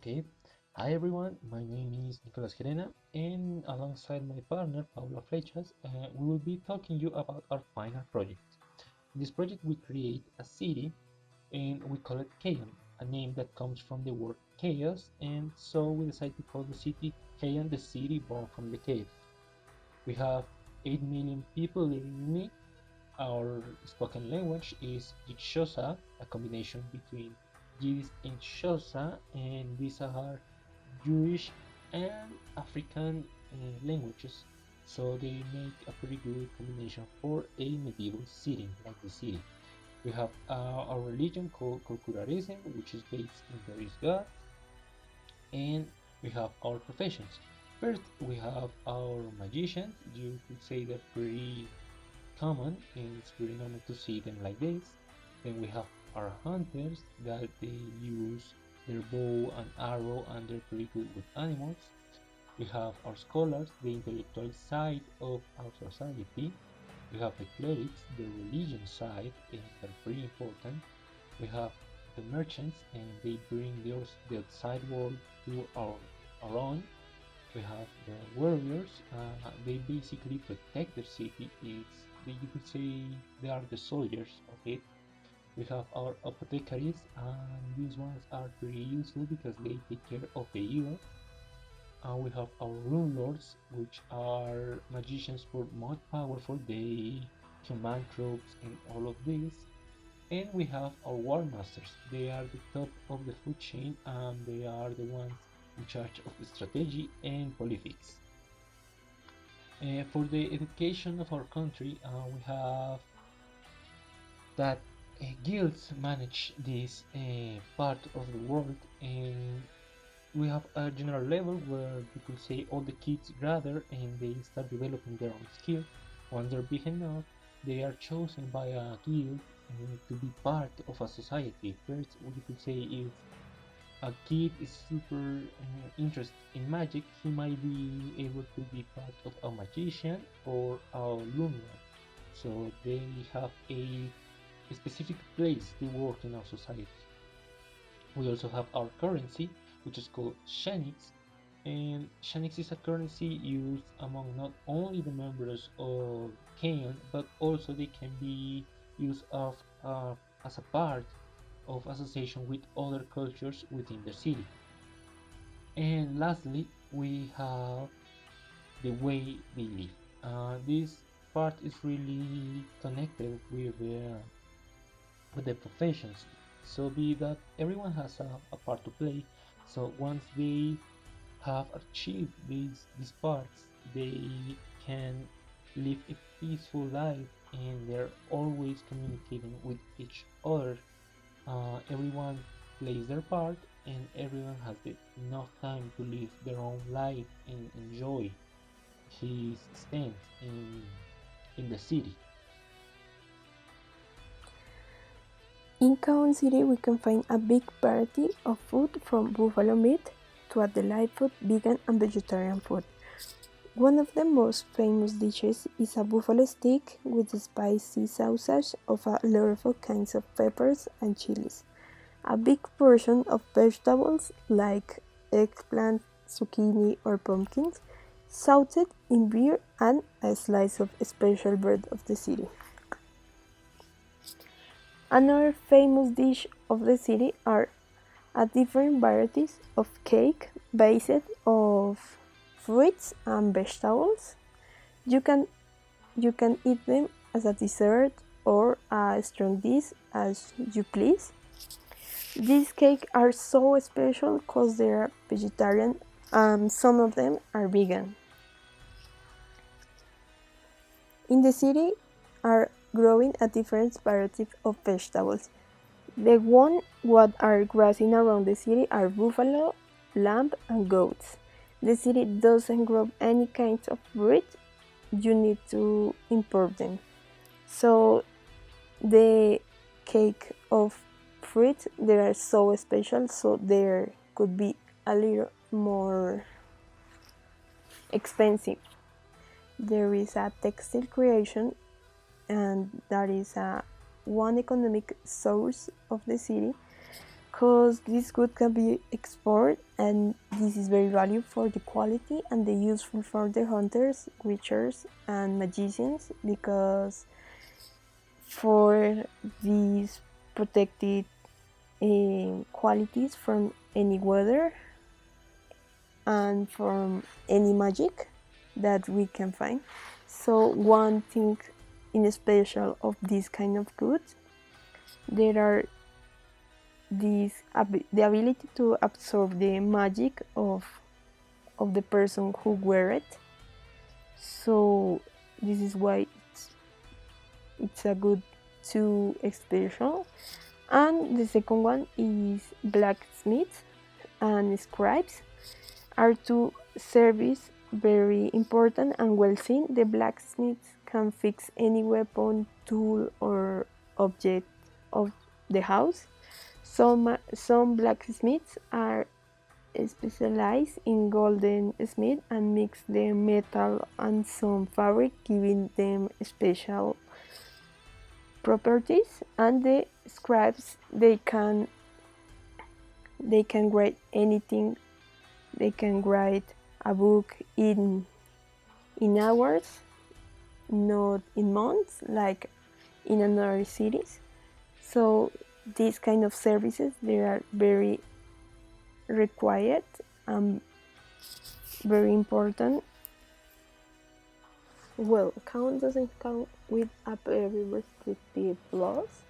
Okay. Hi everyone, my name is Nicolas Gerena, and alongside my partner Paula Flechas, we will be talking you about our final project. In this project, we create a city and we call it Kaon, a name that comes from the word chaos, and so we decided to call the city Kaon, the city born from the chaos. We have 8 million people living in it. Our spoken language is Xhosa, a combination between Yiddish and Xhosa, and these are Jewish and African languages, so they make a pretty good combination for a medieval city like the city. We have a religion called Kulkurarism, which is based in various gods, and we have our professions. First, we have our magicians. You could say they're pretty common, and it's pretty normal to see them like this. Then we have our hunters that they use their bow and arrow and they're pretty good with animals. We have our scholars, the intellectual side of our society. We have the clerics, the religion side, and they're pretty important. We have the merchants, and they bring the outside world to our own. We have the warriors. They basically protect the city. You could say they are the soldiers of it. We have our apothecaries, and these ones are pretty useful because they take care of the evil. We have our rune lords, which are magicians for more powerful. They command troops and all of this. And we have our war masters. They are the top of the food chain, and they are the ones in charge of the strategy and politics. For the education of our country, we have that guilds manage this part of the world, and we have a general level where you could say all the kids gather and they start developing their own skill. Once they're big enough, they are chosen by a guild to be part of a society. First, what you could say is a kid is super interested in magic, he might be able to be part of a magician or a lunar. So they have a specific place to work in our society. We also have our currency, which is called Shanix, and Shanix is a currency used among not only the members of Kaon, but also they can be used as a part of association with other cultures within the city. And lastly, we have the way they live. This part is really connected with the professions. So be that everyone has a part to play. So once they have achieved these parts, they can live a peaceful life and they're always communicating with each other. Everyone plays their part and everyone has enough time to live their own life and enjoy his stance in the city. In Kaon City, we can find a big variety of food from buffalo meat to a delightful vegan and vegetarian food. One of the most famous dishes is a buffalo steak with spicy sausage of a lot of kinds of peppers and chilies. A big portion of vegetables like eggplant, zucchini, or pumpkins, sauteed in beer, and a slice of special bread of the city. Another famous dish of the city are different varieties of cake based of fruits and vegetables. You can eat them as a dessert or a strong dish as you please. These cakes are so special because they are vegetarian and some of them are vegan. In the city are growing a different variety of vegetables. The ones what are grazing around the city are buffalo, lamb, and goats. The city doesn't grow any kinds of bread. You need to import them. So the cake of fruit they are so special, so there could be a little more expensive. There is a textile creation, and that is one economic source of the city. because this good can be exported, and this is very valuable for the quality and the useful for the hunters, witchers, and magicians, because for these protected qualities from any weather and from any magic that we can find. So one thing in special of this kind of goods, there are the ability to absorb the magic of the person who wear it. So this is why it's a good to special. And the second one is blacksmiths and scribes are two services very important and well seen. The blacksmiths can fix any weapon, tool, or object of the house. Some blacksmiths are specialized in golden smith and mix the metal and some fabric, giving them special properties. And the scribes, they can write anything. They can write a book in hours, not in months, like in another cities. So these kind of services, they are very required and very important. Well, Kaon doesn't come with a very restrictive laws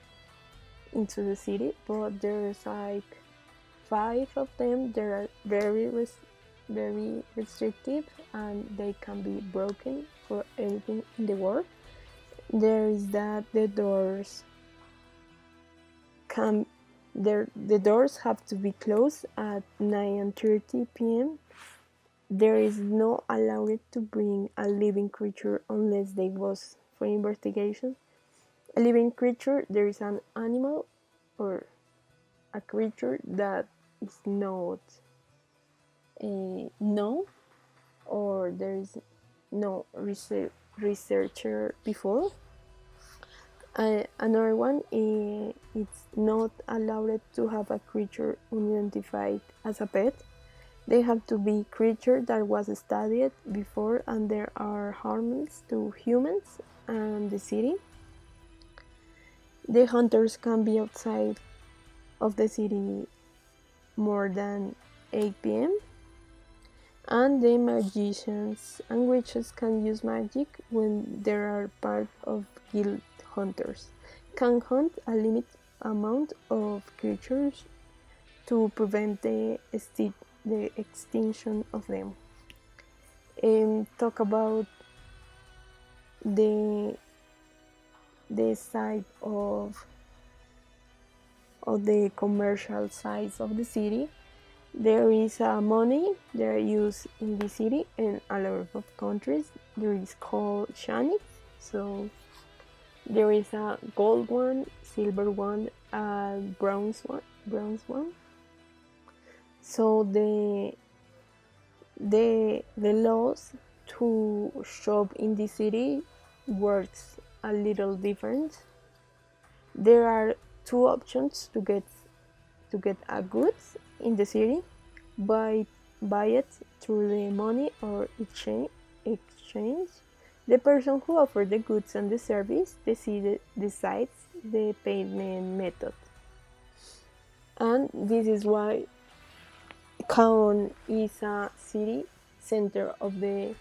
into the city, but there's like 5 of them. They are very restrictive, and they can be broken for anything in the world. There is that the doors have to be closed at 9:30 p.m. There is no allowed to bring a living creature unless they was for investigation. A living creature, there is an animal or a creature that is not known, or there is no researcher before. Another one, it's not allowed to have a creature unidentified as a pet. They have to be creature that was studied before and there are harmless to humans and the city. The hunters can be outside of the city more than 8 p.m. And the magicians and witches can use magic when they are part of guild hunters. Can hunt a limited amount of creatures to prevent the extinction of them. Talk about the side of the commercial sides of the city. There is money that are used in the city in a lot of countries. There is called shani. So there is a gold one, silver one, and bronze one. So the laws to shop in the city works a little different. There are 2 options to get a goods in the city: buy it through the money or exchange. The person who offers the goods and the service decides the payment method. And this is why Kaon is a city center of the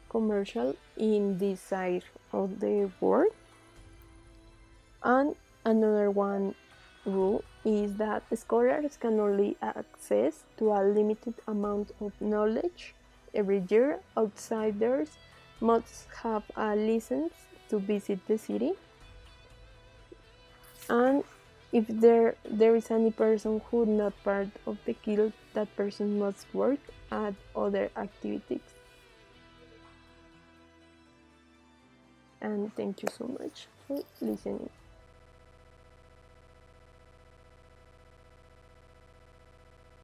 commercial in this side of the world. And another one rule is that scholars can only access to a limited amount of knowledge every year. Outsiders must have a license to visit the city. And if there is any person who is not part of the guild, that person must work at other activities. And thank you so much for listening.